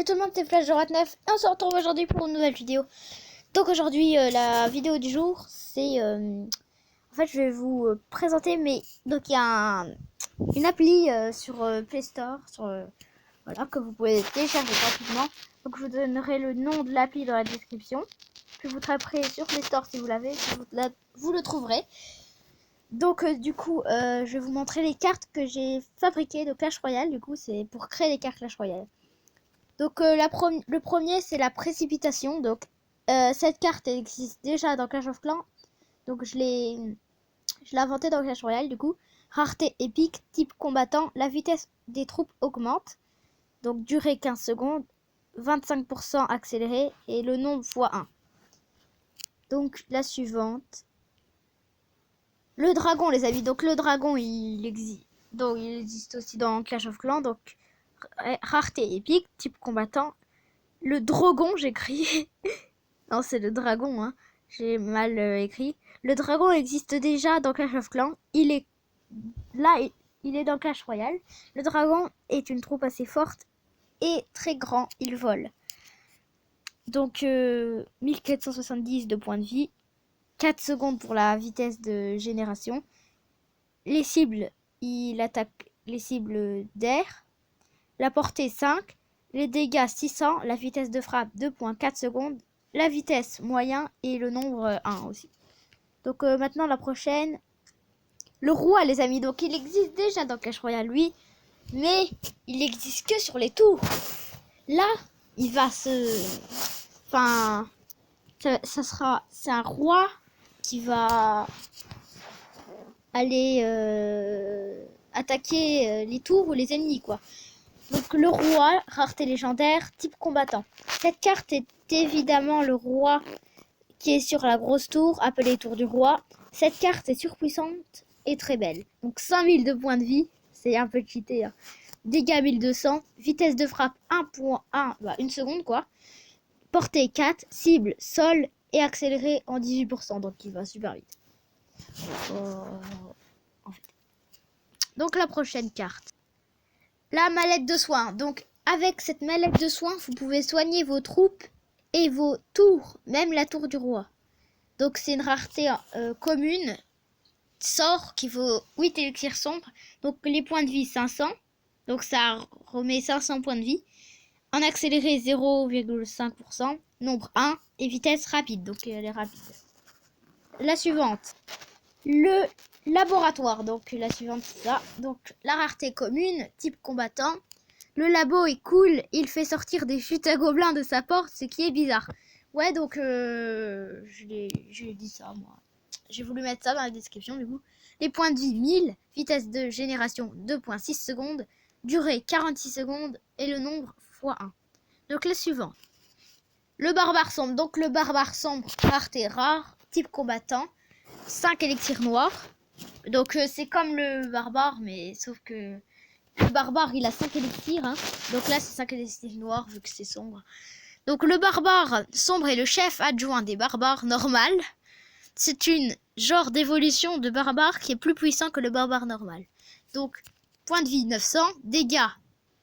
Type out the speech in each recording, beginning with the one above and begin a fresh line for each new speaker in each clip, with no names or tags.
Et tout le monde, c'est Flash 09 et on se retrouve aujourd'hui pour une nouvelle vidéo. Donc aujourd'hui, la vidéo du jour, c'est... en fait, je vais vous présenter, donc il y a une appli sur Play Store, voilà, que vous pouvez télécharger gratuitement. Donc je vous donnerai le nom de l'appli dans la description. Puis vous taperez sur Play Store si vous l'avez, vous le trouverez. Donc du coup, je vais vous montrer les cartes que j'ai fabriquées de Clash Royale. Du coup, c'est pour créer les cartes Clash Royale. Donc le premier, c'est la précipitation. Donc cette carte elle existe déjà dans Clash of Clans. Donc je l'ai inventée dans Clash Royale du coup. Rareté épique, type combattant, la vitesse des troupes augmente. Donc durée 15 secondes, 25% accéléré et le nombre x1. Donc la suivante. Le dragon les amis. Donc le dragon il existe aussi dans Clash of Clans. Donc rareté épique, type combattant. Le dragon, j'ai écrit. Non, c'est le dragon, hein. J'ai mal écrit. Le dragon existe déjà dans Clash of Clans. Il est dans Clash Royale. Le dragon est une troupe assez forte et très grand. Il vole. Donc, 1470 de points de vie. 4 secondes pour la vitesse de génération. Les cibles, il attaque les cibles d'air. La portée 5. Les dégâts 600, la vitesse de frappe 2.4 secondes, la vitesse moyen et le nombre 1 aussi. Donc maintenant la prochaine, le roi les amis. Donc il existe déjà dans Clash Royale lui, mais il n'existe que sur les tours. Là, il va c'est un roi qui va aller attaquer les tours ou les ennemis quoi. Donc le roi, rareté légendaire, type combattant. Cette carte est évidemment le roi qui est sur la grosse tour, appelée tour du roi. Cette carte est surpuissante et très belle. Donc 5000 de points de vie, c'est un peu cheaté. Hein. Dégâts 1200, vitesse de frappe 1.1, une seconde quoi. Portée 4, cible, sol et accéléré en 18%, donc il va super vite. En fait. Donc la prochaine carte. La mallette de soins. Donc, avec cette mallette de soins, vous pouvez soigner vos troupes et vos tours, même la tour du roi. Donc, c'est une rareté commune. Sort qui vaut 8 élixirs sombres. Donc, les points de vie 500. Donc, ça remet 500 points de vie. En accéléré 0,5%. Nombre 1 et vitesse rapide. Donc, elle est rapide. La suivante. Le laboratoire, donc la suivante c'est ça. Donc la rareté commune, type combattant. Le labo est cool, il fait sortir des chutes à gobelins de sa porte, ce qui est bizarre. Ouais donc j'ai dit ça moi. J'ai voulu mettre ça dans la description du coup. Les points de vie 1000, vitesse de génération 2.6 secondes, durée 46 secondes et le nombre x1. Donc le suivant. Le barbare sombre, donc le barbare sombre, rareté rare, type combattant. 5 élixirs noirs. Donc c'est comme le barbare, mais sauf que le barbare il a 5 élixirs. Hein. Donc là c'est 5 élixirs noirs vu que c'est sombre. Donc le barbare sombre est le chef adjoint des barbares normal. C'est une genre d'évolution de barbare qui est plus puissant que le barbare normal. Donc point de vie 900, dégâts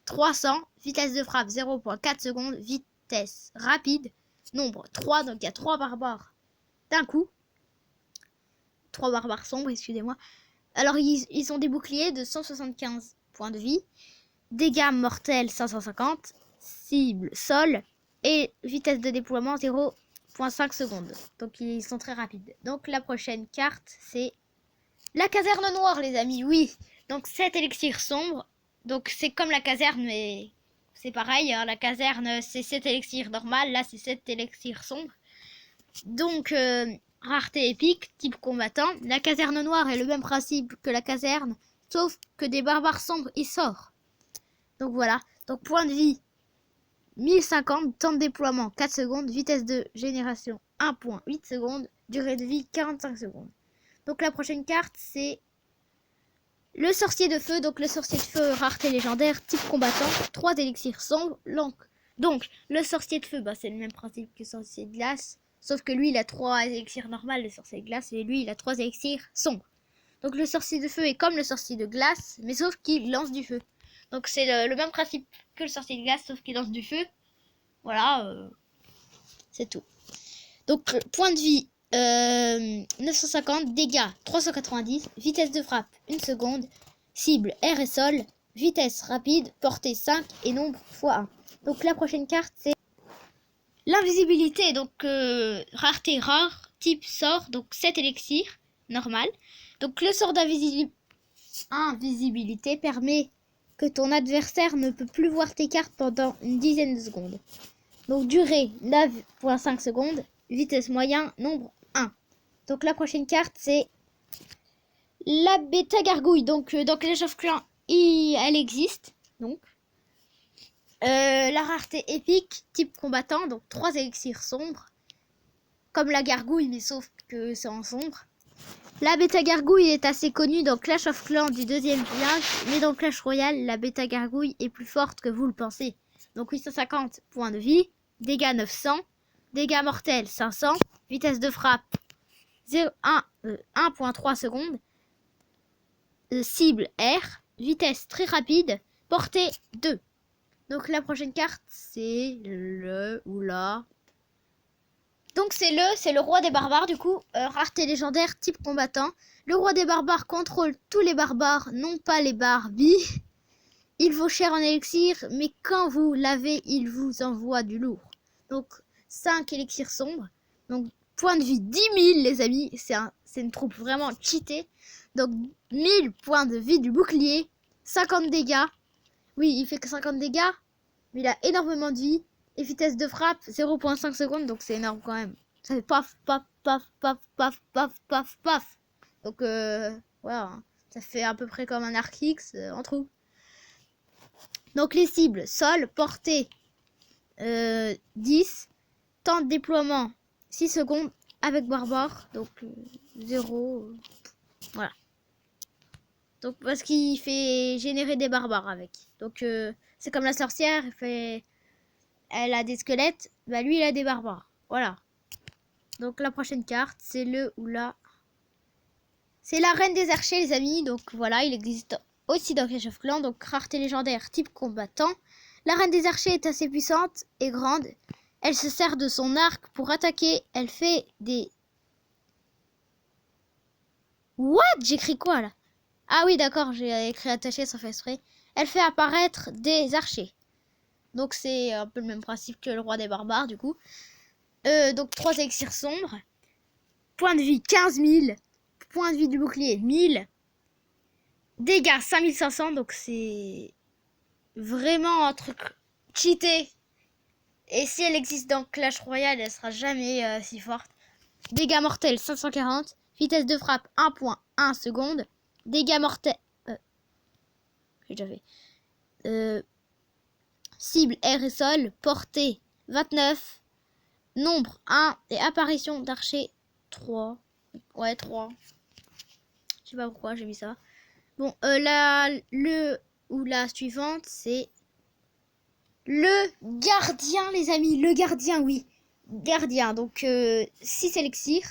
300, vitesse de frappe 0.4 secondes, vitesse rapide, nombre 3, donc il y a 3 barbares d'un coup. 3 barbares sombres, excusez-moi. Alors, ils ont des boucliers de 175 points de vie, dégâts mortels 550, cible sol et vitesse de déploiement 0.5 secondes. Donc, ils sont très rapides. Donc, la prochaine carte, c'est la caserne noire, les amis. Oui, donc 7 élixirs sombres. Donc, c'est comme la caserne, mais c'est pareil. Hein. La caserne, c'est 7 élixirs normal. Là, c'est 7 élixirs sombres. Donc, rareté épique, type combattant. La caserne noire est le même principe que la caserne, sauf que des barbares sombres y sortent. Donc voilà. Donc point de vie 1050, temps de déploiement 4 secondes, vitesse de génération 1.8 secondes, durée de vie 45 secondes. Donc la prochaine carte c'est le sorcier de feu. Donc le sorcier de feu, rareté légendaire, type combattant, 3 élixirs sombres. Donc le sorcier de feu, c'est le même principe que le sorcier de glace. Sauf que lui, il a 3 élixirs normales, le sorcier de glace, et lui, il a 3 élixirs sombres. Donc le sorcier de feu est comme le sorcier de glace, mais sauf qu'il lance du feu. Donc c'est le même principe que le sorcier de glace, sauf qu'il lance du feu. Voilà, c'est tout. Donc, point de vie, 950, dégâts, 390, vitesse de frappe, 1 seconde, cible, air et sol, vitesse rapide, portée 5 et nombre x1. Donc, la prochaine carte, c'est l'invisibilité. Donc, rareté rare, type sort, donc 7 élixirs, normal. Donc, le sort d'invisibilité permet que ton adversaire ne peut plus voir tes cartes pendant une dizaine de secondes. Donc, durée, 9,5 secondes. Vitesse moyen, nombre 1. Donc la prochaine carte, c'est la bêta gargouille. Donc dans Clash of Clans, elle existe. Donc la rareté épique, type combattant. Donc 3 élixirs sombres. Comme la gargouille, mais sauf que c'est en sombre. La bêta gargouille est assez connue dans Clash of Clans du 2e village. Mais dans Clash Royale, la bêta gargouille est plus forte que vous le pensez. Donc 850 points de vie. Dégâts 900. Dégâts mortels 500, vitesse de frappe 1,3 secondes, cible R, vitesse très rapide, portée 2. Donc la prochaine carte c'est le ou la. Donc c'est le roi des barbares du coup, rareté légendaire type combattant. Le roi des barbares contrôle tous les barbares, non pas les barbies. Il vaut cher en élixir, mais quand vous l'avez, il vous envoie du lourd. Donc 5 élixirs sombres. Donc, point de vie 10 000, les amis. C'est une troupe vraiment cheatée. Donc, 1000 points de vie du bouclier. 50 dégâts. Oui, il fait que 50 dégâts. Mais il a énormément de vie. Et vitesse de frappe, 0,5 secondes. Donc, c'est énorme quand même. Ça fait paf, paf, paf, paf, paf, paf, paf, paf. Donc, voilà. Ça fait à peu près comme un Arc X en troupe. Donc, les cibles. Sol, portée 10. Temps de déploiement 6 secondes avec barbare, donc 0, voilà. Donc parce qu'il fait générer des barbares avec. Donc c'est comme la sorcière, elle a des squelettes, bah lui il a des barbares. Voilà. Donc la prochaine carte, c'est le ou la. C'est la reine des archers les amis, donc voilà, il existe aussi dans Clash of Clans, donc rareté légendaire type combattant. La reine des archers est assez puissante et grande. Elle se sert de son arc pour attaquer. Elle fait des... What? J'écris quoi là? Ah oui d'accord, j'ai écrit attaché sans faire exprès. Elle fait apparaître des archers. Donc c'est un peu le même principe que le roi des barbares du coup. Donc 3 élixirs sombres. Point de vie 15 000. Point de vie du bouclier 1000. Dégâts 5500. Donc c'est vraiment un truc cheaté. Et si elle existe dans Clash Royale, elle sera jamais si forte. Dégâts mortels 540. Vitesse de frappe 1,1 seconde. Dégâts mortels... j'ai déjà fait. Cible air et sol. Portée 29. Nombre 1. Et apparition d'archer 3. Ouais 3. Je sais pas pourquoi j'ai mis ça. Bon, la suivante, c'est... Le gardien, les amis. Le gardien, oui. Gardien. Donc, 6 élixirs.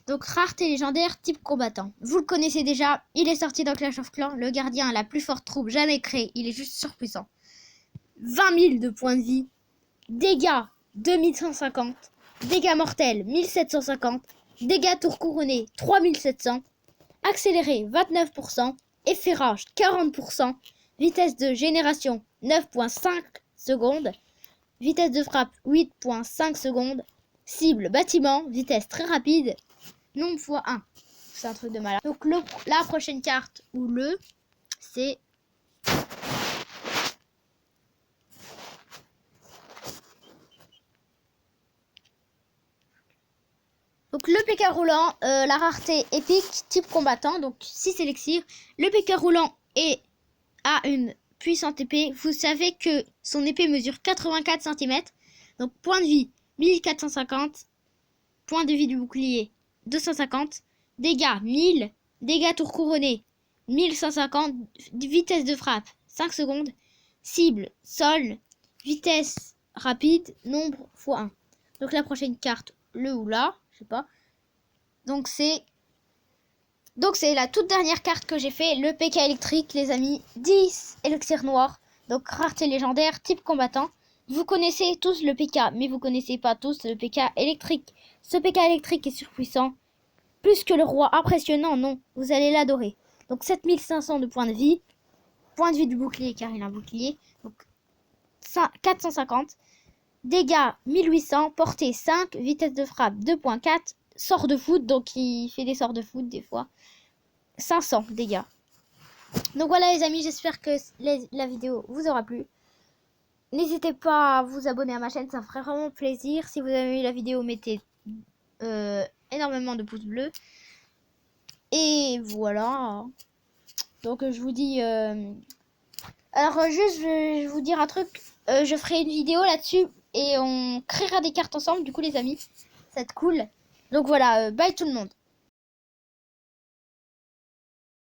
Donc, rareté légendaire, type combattant. Vous le connaissez déjà. Il est sorti dans Clash of Clans. Le gardien, la plus forte troupe jamais créée. Il est juste surpuissant. 20 000 de points de vie. Dégâts, 2150. Dégâts mortels, 1750. Dégâts tour couronné, 3700. Accéléré, 29%. Effet rage, 40%. Vitesse de génération, 9,5 secondes. Vitesse de frappe 8,5 secondes. Cible bâtiment, vitesse très rapide. Nombre x1. C'est un truc de malade. Donc la prochaine carte ou c'est donc le PK roulant, la rareté épique type combattant, donc 6 élixirs. Le PK roulant a une puissante épée. Vous savez que son épée mesure 84 cm. Donc point de vie 1450. Point de vie du bouclier 250. Dégâts 1000. Dégâts tour couronné 1150. Vitesse de frappe 5 secondes. Cible sol. Vitesse rapide. Nombre x1. Donc la prochaine carte, le ou la. Je sais pas. Donc c'est la toute dernière carte que j'ai fait, le PK électrique les amis, 10 élixirs noirs, donc rareté légendaire, type combattant, Vous connaissez tous le PK, mais vous connaissez pas tous le PK électrique. Ce PK électrique est surpuissant. Plus que le roi, impressionnant, non. Vous allez l'adorer. Donc 7500 de points de vie. Point de vie du bouclier, car il a un bouclier. Donc 450. Dégâts 1800. Portée 5. Vitesse de frappe 2.4. Sort de foot, donc il fait des sorts de foot des fois. 500 dégâts. Donc voilà les amis, j'espère que la vidéo vous aura plu. N'hésitez pas à vous abonner à ma chaîne, ça me ferait vraiment plaisir. Si vous avez aimé la vidéo, mettez énormément de pouces bleus. Et voilà. Donc je vous dis... Alors juste, je vais vous dire un truc. Je ferai une vidéo là-dessus et on créera des cartes ensemble, du coup les amis. Ça va être cool. Donc voilà, bye tout le monde.